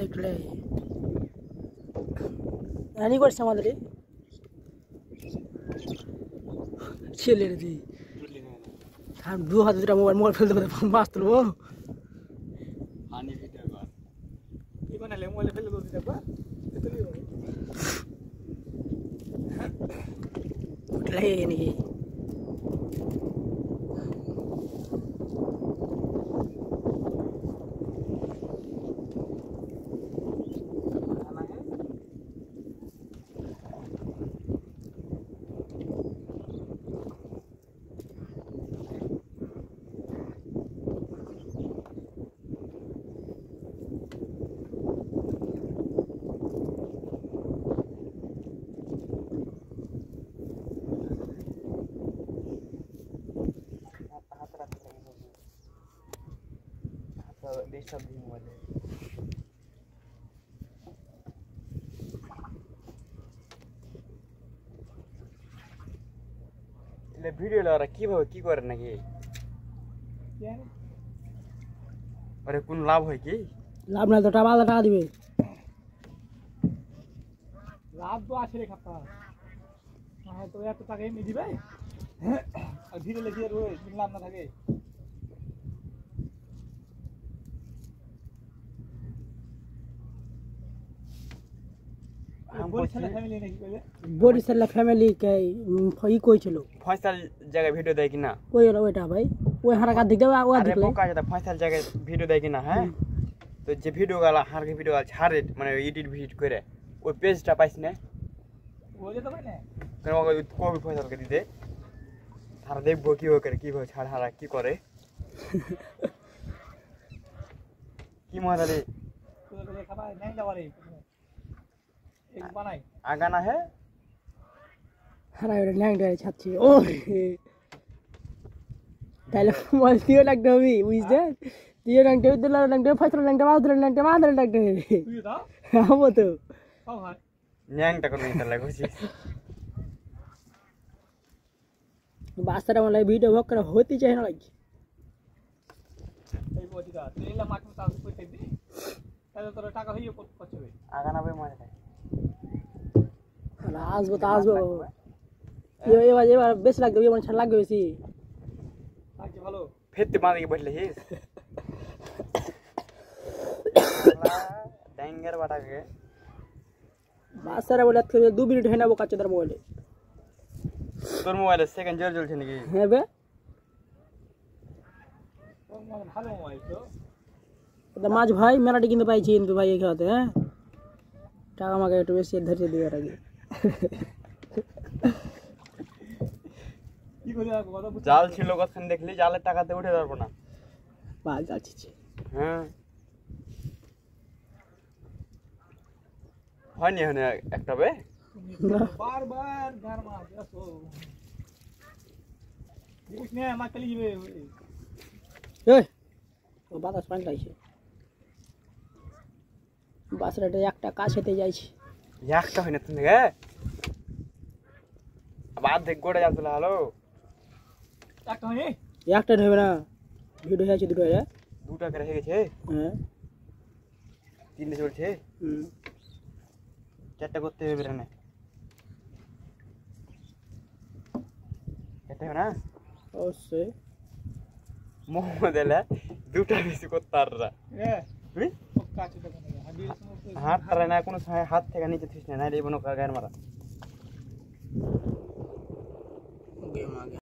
দেখলে রানি করছে আমাদের ছেলে রে দি দু হাতে দুটা মোবাইল মোবাইল ফেলতে ফেলতে মাছ তুলবো মোবাইল ফেলে দিতে নাকি डिस्टर्ब भी मोबाइल ले वीडियो लगा की भाव की करे ना की अरे কোন লাভ হয় কি লাভ না তো টাকা দিবে লাভ তো আছে রে খাতা হ্যাঁ তো এত টাকা এমনি দিবে আর ধীরে লেগে রয়ে লাভ না থাকে বরিশাল ফ্যামিলি কে ই কইছিল ফয়সাল জায়গায় ভিডিও দেয় কিনা কই হলো ওটা ভাই ওই হারাকা দিকে ও দেখলে বোকা যেটা ফয়সাল জায়গায় ভিডিও দেয় কিনা হ্যাঁ তো যে ভিডিও গালা হারকে ভিডিও গাল ছাড়ে মানে এডিট ভিডিও করে ওই পেজটা পাইছ না ওই তো ভাই না কেন ওই কবি ফয়সালকে দিতে আর দেখবো কি করে কি ভাবে ছাড় হারা কি করে কি মজা রে তোদের খাবার নাই যাবারে एक बनाई आगाना है हरा रे लैंग रे छाची ओ ताले मोबाइल दियो लग दबी बुझदे दियो लंग दे फसर लंग दे मादर लग दे तुई दा हां तो हां हां न्यांग टा करनी तले गुसी बासरा वाला वीडियो वक होती चाहिए ना लगी এই বডিটা তেলা মাছ মত আসবে কইতে দি তাহলে তোর টাকা হইও পছবে আগানা ভাই মানে আসবো তো আসবো এবার বেশি লাগবে এবার ছাড় লাগবে বেশি লাগছে ভালো ফেরতে বাঁধিয়ে বসলে হিস ড্যাঙ্গার বাটাকে বাসারে বলে 2 মিনিট হয় না ও কাছে তোর মোবাইলে সেকেন্ড জোর জ্বলছে নাকি হ্যাঁ বে ভালো মোবাইল তো মাছ ভাই মেলাটি কিন্তু পাইছি কিন্তু ভাই এই খাওয়াতে হ্যাঁ টাকা আমাকে একটু বেশি ধরে দিয়ে আগে জাল ছিল কতক্ষণ দেখলি জালের টাকাতে উঠে যাবো না বা যাচ্ছি হ্যাঁ হয়নি হয়নি একটা বে বারবার ঘর মাছ আসো দেখিস না মা চলে যাবে এই ও বাতাস পানি লাগছে বাসরাটা একটা কাছেতে যাইছে একটা হয় না তুমি বাদ দেখ গোড়া যাচ্ছিল হ্যালো একটা হয়নি একটা হবে না ভিডিও হয়েছে দুটো হয়ে দুটা করে হয়ে গেছে হ্যাঁ তিনটে চলছে চারটা করতে হবে না চারটা হবে না অবশ্যই মোহাম্মদ এলা দুটা বেশি করতে পাররা হাত তারা না কোনো হাত থেকে নিচে থিস না এই বনো গায়ের মারা